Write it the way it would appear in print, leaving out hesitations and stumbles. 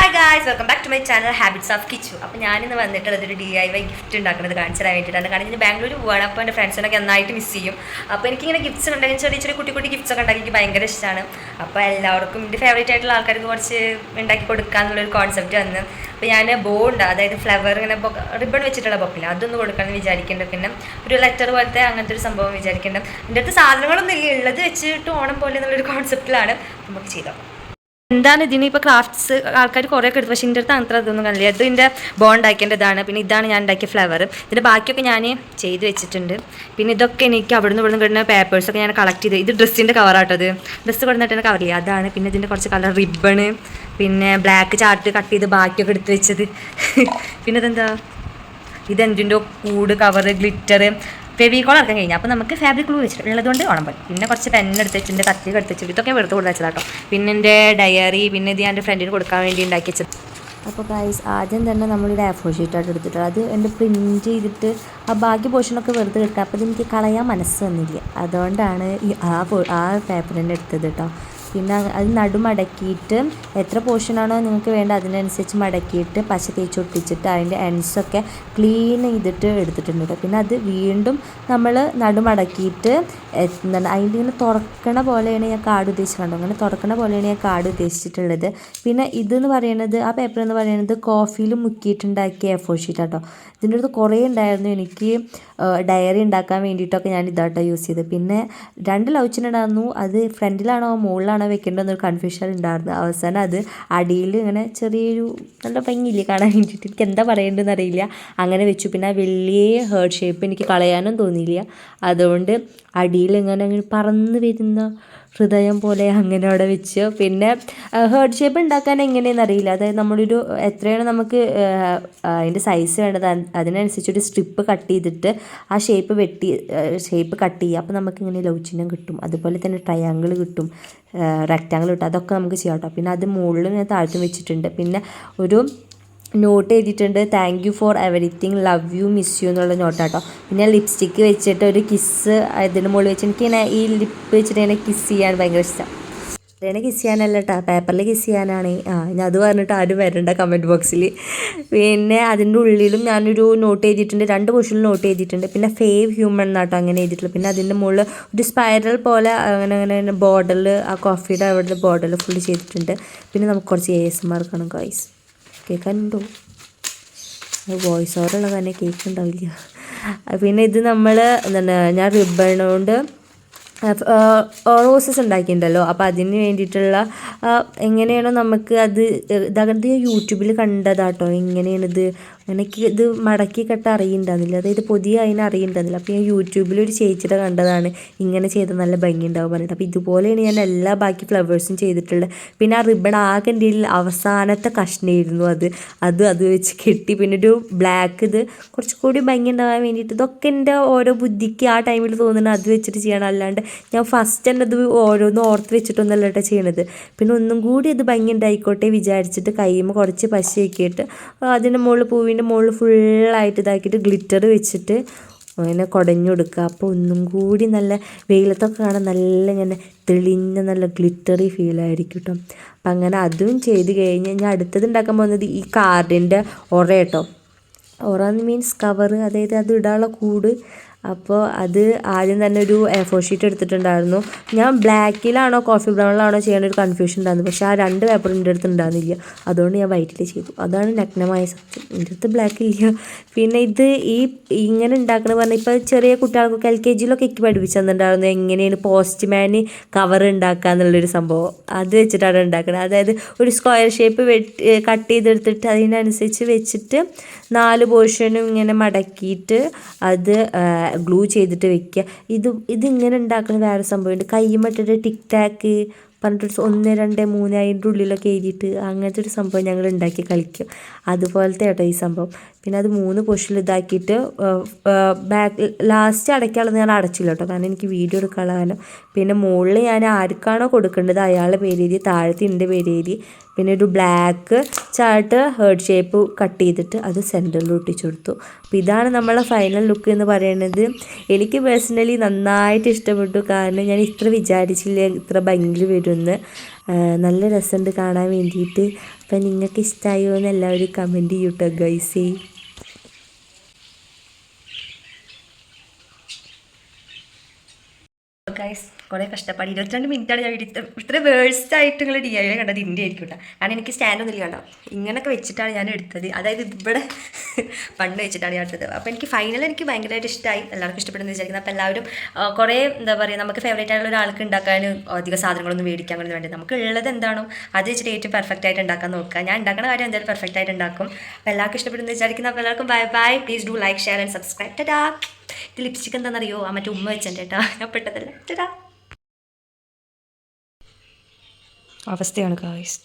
Hi guys, welcome back to my channel habits of Kichu. അപ്പോൾ ഞാനിന്ന് വന്നിട്ടുള്ളത് ഒരു DIY ഗിഫ്റ്റ് ഉണ്ടാക്കുന്നത് കാണിച്ചു തരാൻ വേണ്ടിയിട്ടാണ്. കാരണം ഞാൻ ബാംഗ്ലൂർ പോവാണ്. അപ്പോൾ എൻ്റെ ഫ്രണ്ട്സിനൊക്കെ നന്നായിട്ട് മിസ് ചെയ്യും. അപ്പോൾ എനിക്കിങ്ങനെ ഗിഫ്റ്റ്സ് ഉണ്ടെങ്കിൽ ചെറിയ ചെറിയ കുട്ടി ഗിഫ്റ്റ്സ് ഒക്കെ ഉണ്ടാക്കി എനിക്ക് ഭയങ്കര ഇഷ്ടമാണ്. അപ്പോൾ എല്ലാവർക്കും എൻ്റെ ഫേവറേറ്റ് ആയിട്ടുള്ള ആൾക്കാർക്ക് കുറച്ച് ഉണ്ടാക്കി കൊടുക്കാമെന്നുള്ളൊരു കോൺസെപ്റ്റ് വന്ന് അപ്പോൾ ഞാൻ ബോണ്ട്, അതായത് ഫ്ലവർ ഇങ്ങനെ റിബൺ വെച്ചിട്ടുള്ള ബൊക്കില്ല, അതൊന്ന് കൊടുക്കാമെന്ന് വിചാരിക്കേണ്ടത്. പിന്നെ ഒരു ലെറ്റർ പോലത്തെ അങ്ങനത്തെ ഒരു സംഭവം വിചാരിക്കേണ്ടത്. എൻ്റെ അടുത്ത് സാധനങ്ങളൊന്നും ഇല്ല, ഉള്ളത് വെച്ചിട്ട് ഓണം പോലെ എന്നുള്ളൊരു കോൺസെപ്റ്റിലാണ് നമുക്ക് ചെയ്തോ. എന്താണ് ഇതിന് ഇപ്പോൾ ക്രാഫ്റ്റ്സ് ആൾക്കാർ കുറേയൊക്കെ എടുത്തു, പക്ഷേ എൻ്റെ അടുത്ത് അത്ര അതൊന്നും കാണില്ല. ഇത് എൻ്റെ ബോണ്ട് ആക്കേണ്ടതാണ്. പിന്നെ ഇതാണ് ഞാൻ ഉണ്ടാക്കിയ ഫ്ലവർ. ഇതിൻ്റെ ബാക്കിയൊക്കെ ഞാൻ ചെയ്ത് വെച്ചിട്ടുണ്ട്. പിന്നെ ഇതൊക്കെ എനിക്ക് അവിടുന്ന് കിട്ടുന്ന പേപ്പേഴ്സൊക്കെ ഞാൻ കളക്ട് ചെയ്ത്, ഇത് ഡ്രസ്സിൻ്റെ കവറാട്ടത്, ഡ്രസ്സ് കൊടുത്തിട്ട് കവർ ചെയ്യുക അതാണ്. പിന്നെ ഇതിൻ്റെ കുറച്ച് കളർ റിബണ്, പിന്നെ ബ്ലാക്ക് ചാർട്ട് കട്ട് ചെയ്ത് ബാക്കിയൊക്കെ എടുത്ത് വെച്ചത്. പിന്നെ ഇതെന്താ, ഇതെന്തിൻ്റെ കൂട് കവർ, ഗ്ലിറ്റർ, ഫെവിക്കോൾ ഇറക്കാൻ കഴിഞ്ഞാൽ അപ്പോൾ നമുക്ക് ഫാബ്രിക് ഗ്ലൂ വെച്ചിട്ടുള്ളതുകൊണ്ട് ഓണം പോലെ. പിന്നെ കുറച്ച് പെണ്ണെടുത്ത് വെച്ചിട്ടുണ്ട്, കത്തി എടുത്ത് വെച്ചിട്ട്, ഇതൊക്കെ വെറുതെ കൊടുത്ത് വെച്ചതാട്ടോ. പിന്നെ എൻ്റെ ഡയറി, പിന്നെ ഇത് ഞാൻ എൻ്റെ ഫ്രണ്ടിന് കൊടുക്കാൻ വേണ്ടി ഉണ്ടാക്കി വെച്ചത്. അപ്പോൾ ഗൈസ്, ആദ്യം തന്നെ നമ്മളൊരു A4 ഷീറ്റായിട്ട് എടുത്തിട്ട് അത് എൻ്റെ പ്രിൻറ്റ് ചെയ്തിട്ട് ആ ബാക്കി പോർഷനൊക്കെ വെറുതെ എടുക്കുക. അപ്പോൾ ഇതെനിക്ക് കളയാൻ മനസ്സ് വന്നില്ല, അതുകൊണ്ടാണ് ആ പേപ്പർ തന്നെ എടുത്തത് കേട്ടോ. പിന്നെ അത് നടുമടക്കിയിട്ട് എത്ര പോർഷനാണോ നിങ്ങൾക്ക് വേണ്ടത് അതിനനുസരിച്ച് മടക്കിയിട്ട് പശ തേച്ച് ഒട്ടിച്ചിട്ട് അതിൻ്റെ എൻഡ്സൊക്കെ ക്ലീൻ ചെയ്തിട്ട് എടുത്തിട്ടുണ്ട് കേട്ടോ. പിന്നെ അത് വീണ്ടും നമ്മൾ നടുമടക്കിയിട്ട് എന്താണ് അതിൻ്റെ ഇങ്ങനെ തുറക്കണ പോലെയാണ് ഞാൻ കാർഡ് ഉദ്ദേശിച്ചിട്ടുണ്ടോ, അങ്ങനെ തുറക്കണ പോലെയാണ് ഞാൻ കാർഡ് ഉദ്ദേശിച്ചിട്ടുള്ളത്. പിന്നെ ഇതെന്ന് പറയുന്നത്, ആ പേപ്പർ എന്ന് പറയുന്നത് കോഫിയിൽ മുക്കിയിട്ടുണ്ടാക്കിയ A4 ഷീറ്റ് കേട്ടോ. ഇതിൻ്റെ അടുത്ത് കുറേ ഉണ്ടായിരുന്നു. എനിക്ക് ഡയറി ഉണ്ടാക്കാൻ വേണ്ടിയിട്ടൊക്കെ ഞാൻ ഇതാട്ടോ യൂസ് ചെയ്തത്. പിന്നെ 2 ലൗച്ചിനുണ്ടായിരുന്നു, അത് ഫ്രണ്ടിലാണോ മുകളിലാണോ വെക്കേണ്ടതെന്നൊരു കൺഫ്യൂഷൻ ഉണ്ടായിരുന്നു. അവസാനം അത് അടിയിൽ ഇങ്ങനെ ചെറിയൊരു നല്ല ഭംഗിയില്ലേ കാണാൻ വേണ്ടിയിട്ട്, എനിക്ക് എന്താ പറയേണ്ടതെന്ന് അറിയില്ല, അങ്ങനെ വെച്ചു. പിന്നെ ആ വലിയ ഹേർട്ട് ഷേപ്പ് എനിക്ക് കളയാനും തോന്നിയില്ല, അതുകൊണ്ട് അടിയിൽ ഇങ്ങനെ പറന്ന് വരുന്ന ഹൃദയം പോലെ അങ്ങനെ അവിടെ വെച്ച്. പിന്നെ ഹേർട്ട് ഷേപ്പ് ഉണ്ടാക്കാൻ എങ്ങനെയെന്ന് അറിയില്ല, അതായത് നമ്മളൊരു എത്രയാണ് നമുക്ക് അതിൻ്റെ സൈസ് വേണ്ടത് അതിനനുസരിച്ചൊരു സ്ട്രിപ്പ് കട്ട് ചെയ്തിട്ട് ആ ഷേപ്പ് കട്ട് ചെയ്യുക. അപ്പോൾ നമുക്കിങ്ങനെ ലവ് ചിഹ്നം കിട്ടും, അതുപോലെ തന്നെ ട്രയാങ്കിൾ കിട്ടും, റെക്റ്റാങ്കിൾ കിട്ടും, അതൊക്കെ നമുക്ക് ചെയ്യാം കേട്ടോ. പിന്നെ അത് മുകളിൽ ഞാൻ താഴ്ത്തും വെച്ചിട്ടുണ്ട്. പിന്നെ ഒരു നോട്ട് എഴുതിയിട്ടുണ്ട്, thank you for everything, love you, miss you എന്നുള്ള നോട്ടാട്ടോ. പിന്നെ ലിപ്സ്റ്റിക്ക് വെച്ചിട്ട് ഒരു കിസ്സ് ഇതിന് മുകളിൽ വെച്ച്, എനിക്കിങ്ങനെ ഈ ലിപ്പ് വെച്ചിട്ട് ഇങ്ങനെ കിസ് ചെയ്യാൻ ഭയങ്കര ഇഷ്ടം. അതിനെ കിസ് ചെയ്യാനല്ല കേട്ടോ, പേപ്പറിൽ കിസ് ചെയ്യാനാണ്. ഇനി അത് പറഞ്ഞിട്ട് ആരും വരണ്ട കമൻറ്റ് ബോക്സിൽ. പിന്നെ അതിൻ്റെ ഉള്ളിലും ഞാനൊരു നോട്ട് എഴുതിയിട്ടുണ്ട്, 2 പോർഷനിൽ നോട്ട് എഴുതിയിട്ടുണ്ട്. പിന്നെ ഫേവ് ഹ്യൂമൻ എന്നാട്ടോ അങ്ങനെ എഴുതിയിട്ടുള്ളത്. പിന്നെ അതിൻ്റെ മുകളിൽ ഒരു സ്പൈറൽ പോലെ അങ്ങനെ ബോർഡറിൽ ആ കോഫിയുടെ അവിടെ ബോർഡറിൽ ഫുള്ള് ചെയ്തിട്ടുണ്ട്. പിന്നെ നമുക്ക് കുറച്ച് ASMR കാണും ഗൈസ്, കേൾക്കാനുണ്ടോ? വോയിസ് ഓവറുള്ള തന്നെ കേൾക്കുന്നുണ്ടാവില്ല. പിന്നെ ഇത് നമ്മൾ എന്താണ്, ഞാൻ റിബൺ കൊണ്ട് റോസസ് ഉണ്ടാക്കിയിട്ടുണ്ടല്ലോ, അപ്പോൾ അതിന് വേണ്ടിയിട്ടുള്ള എങ്ങനെയാണോ നമുക്ക് അത് യൂട്യൂബിൽ കണ്ടതാട്ടോ. എങ്ങനെയാണിത്, എനിക്ക് ഇത് മടക്കി കെട്ട അറിയുന്നുണ്ടായിരുന്നില്ല, അതായത് പുതിയ അതിനെ അറിയുന്നുണ്ടായിരുന്നില്ല. അപ്പോൾ ഞാൻ യൂട്യൂബിലൊരു ചേച്ചിയുടെ കണ്ടതാണ്, ഇങ്ങനെ ചെയ്ത് നല്ല ഭംഗി ഉണ്ടാവും പറഞ്ഞിട്ട്. അപ്പോൾ ഇതുപോലെയാണ് ഞാൻ എല്ലാ ബാക്കി ഫ്ലവേഴ്സും ചെയ്തിട്ടുള്ളത്. പിന്നെ ആ റിബൺ ആകെ എൻ്റെ അവസാനത്തെ കഷ്ണമായിരുന്നു, അത് വെച്ച് കെട്ടി. പിന്നെ ഒരു ബ്ലാക്ക്, ഇത് കുറച്ചുകൂടി ഭംഗി ഉണ്ടാകാൻ വേണ്ടിയിട്ട്, ഇതൊക്കെ എൻ്റെ ഓരോ ബുദ്ധിക്ക് ആ ടൈമിൽ തോന്നുന്നത് അത് വെച്ചിട്ട് ചെയ്യണം. അല്ലാണ്ട് ഞാൻ ഫസ്റ്റ് തന്നെ അത് ഓരോന്നും ഓർത്ത് വെച്ചിട്ടൊന്നല്ല കേട്ടോ ചെയ്യണത്. പിന്നെ ഒന്നും കൂടി അത് ഭംഗി ഉണ്ടായിക്കോട്ടെ വിചാരിച്ചിട്ട് കയ്യുമ്പോൾ കുറച്ച് പശ ആക്കിയിട്ട് അതിൻ്റെ മുകളിൽ പൂവിൻ്റെ മുകളിൽ ഫുള്ളായിട്ട് ഇതാക്കിയിട്ട് ഗ്ലിറ്റർ വെച്ചിട്ട് അങ്ങനെ കുടഞ്ഞു കൊടുക്കുക. അപ്പോൾ ഒന്നും കൂടി നല്ല വെയിലത്തൊക്കെ കാണാൻ നല്ല ഇങ്ങനെ തെളിഞ്ഞ നല്ല ഗ്ലിറ്ററി ഫീലായിരിക്കും കേട്ടോ. അപ്പം അങ്ങനെ അതും ചെയ്ത് കഴിഞ്ഞ് ഞാൻ അടുത്തത് ഉണ്ടാക്കാൻ പോകുന്നത് ഈ കാർഡിൻ്റെ ഒറ കേട്ടോ. ഒറ മീൻസ് കവർ, അതായത് അത് ഇടാനുള്ള കൂട്. അപ്പോൾ അത് ആദ്യം തന്നെ ഒരു A4 ഷീറ്റ് എടുത്തിട്ടുണ്ടായിരുന്നു. ഞാൻ ബ്ലാക്കിലാണോ കോഫി ബ്രൗണിലാണോ ചെയ്യേണ്ട ഒരു കൺഫ്യൂഷൻ ഉണ്ടായിരുന്നു, പക്ഷേ ആ 2 പേപ്പർ എൻ്റെ അടുത്ത് ഉണ്ടായിരുന്നില്ല, അതുകൊണ്ട് ഞാൻ വൈറ്റിൽ ചെയ്തു. അതാണ് നഗ്നമായ സത്യം, എൻ്റെ അടുത്ത് ബ്ലാക്ക് ഇല്ല. പിന്നെ ഇത് ഇങ്ങനെ ഉണ്ടാക്കണമെന്ന് പറഞ്ഞാൽ ഇപ്പോൾ ചെറിയ കുട്ടികൾക്കൊക്കെ LKG എനിക്ക് പഠിപ്പിച്ചു തന്നിട്ടുണ്ടായിരുന്നു എങ്ങനെയാണ് പോസ്റ്റ്മാൻ കവർ ഉണ്ടാക്കുക എന്നുള്ളൊരു സംഭവം. അത് വെച്ചിട്ടാണ് ഉണ്ടാക്കുന്നത്, അതായത് ഒരു സ്ക്വയർ ഷേപ്പ് കട്ട് ചെയ്തെടുത്തിട്ട് അതിനനുസരിച്ച് വെച്ചിട്ട് 4 പോർഷനും ഇങ്ങനെ മടക്കിയിട്ട് അത് ഗ്ലൂ ചെയ്തിട്ട് വെക്കുക. ഇതിങ്ങനെ ഉണ്ടാക്കുന്ന വേറെ സംഭവമുണ്ട്, കയ്യുമിട്ടിട്ട് ടിക് ടാക്ക് പറഞ്ഞിട്ട് 1 2 3 അതിൻ്റെ ഉള്ളിലൊക്കെ എഴുതിയിട്ട് അങ്ങനത്തെ ഒരു സംഭവം ഞങ്ങൾ ഉണ്ടാക്കി കളിക്കും. അതുപോലത്തെ കേട്ടോ ഈ സംഭവം. പിന്നെ അത് 3 പോർഷനിൽ ഇതാക്കിയിട്ട് ബാക്ക് ലാസ്റ്റ് അടയ്ക്കാനുള്ളത് ഞാൻ അടച്ചില്ല കേട്ടോ, കാരണം എനിക്ക് വീഡിയോ എടുക്കാനുള്ള കാരണം. പിന്നെ മുകളിൽ ഞാൻ ആർക്കാണോ കൊടുക്കേണ്ടത് അയാളുടെ പേര് എഴുതി, താഴത്തെ എൻ്റെ പേര് എഴുതി. പിന്നെ ഒരു black chart heart shape cut ചെയ്തിട്ട് അത് സെൻറ്ററിൽ ഒട്ടിച്ചു കൊടുത്തു. അപ്പോൾ ഇതാണ് നമ്മളെ ഫൈനൽ ലുക്ക് എന്ന് പറയുന്നത്. എനിക്ക് പേഴ്സണലി നന്നായിട്ട് ഇഷ്ടപ്പെട്ടു. കാരണം ഞാൻ ഇത്ര വിചാരിച്ചില്ല ഇത്ര ഭംഗിയിൽ വരുമെന്ന്. നല്ല രസമുണ്ട് കാണാൻ വേണ്ടിയിട്ട്. അപ്പം നിങ്ങൾക്ക് ഇഷ്ടമായോ എന്ന് എല്ലാവരും കമൻറ്റ് ചെയ്യൂട്ടോ ഗൈസേ. ഗൈസ് കുറേ കഷ്ടപ്പാട് 22 മിനിറ്റാണ് ഞാൻ ഇത്ര വേഴ്സ്റ്റ് ആയിട്ട് നിങ്ങൾ DIY കണ്ടത് ഇന്ത്യ ആയിരിക്കും കേട്ടോ. കാരണം എനിക്ക് സ്റ്റാൻഡൊന്നും ഇല്ല കണ്ടോ, ഇങ്ങനെയൊക്കെ വെച്ചിട്ടാണ് ഞാൻ എടുത്തത്. അതായത് ഇവിടെ പണ്ട് വെച്ചിട്ടാണ് ഞാൻ എടുത്തത്. അപ്പോൾ എനിക്ക് ഫൈനൽ എനിക്ക് ഭയങ്കരമായിട്ട് ഇഷ്ടമായി, എല്ലാവർക്കും ഇഷ്ടപ്പെടുന്നു വിചാരിക്കുന്നത്. അപ്പോൾ എല്ലാവരും കുറേ എന്താ പറയുക, നമുക്ക് ഫേവറേറ്റ് ആയിട്ടുള്ള ഒരാൾക്ക് ഉണ്ടാക്കാൻ അധികം സാധനങ്ങളൊന്നും മേടിക്കാൻ വേണ്ടി വേണ്ടത്, നമുക്ക് ഉള്ളത് എന്താണോ അത് വെച്ചിട്ട് ഏറ്റവും പെർഫെക്റ്റ് ആയിട്ട് ഉണ്ടാക്കാൻ നോക്കുക. ഞാൻ ഉണ്ടാക്കുന്ന കാര്യം എന്തായാലും പെർഫെക്റ്റ് ആയിട്ട് ഉണ്ടാക്കും. അപ്പോൾ എല്ലാവർക്കും ഇഷ്ടപ്പെടുന്നു വിചാരിക്കുന്നത്. അപ്പോൾ എല്ലാവർക്കും bye bye. Please do like, share and subscribe. ടാ. ഇത് ലിപ്സ്റ്റിക് എന്താണെന്നറിയോ, ആ മറ്റേ ഉമ്മ വെച്ചിട്ടുണ്ട് കേട്ടോ, ഞാൻ പെട്ടതല്ല. ടാ. അവസ്ഥയാണ് ഗായ്സ്.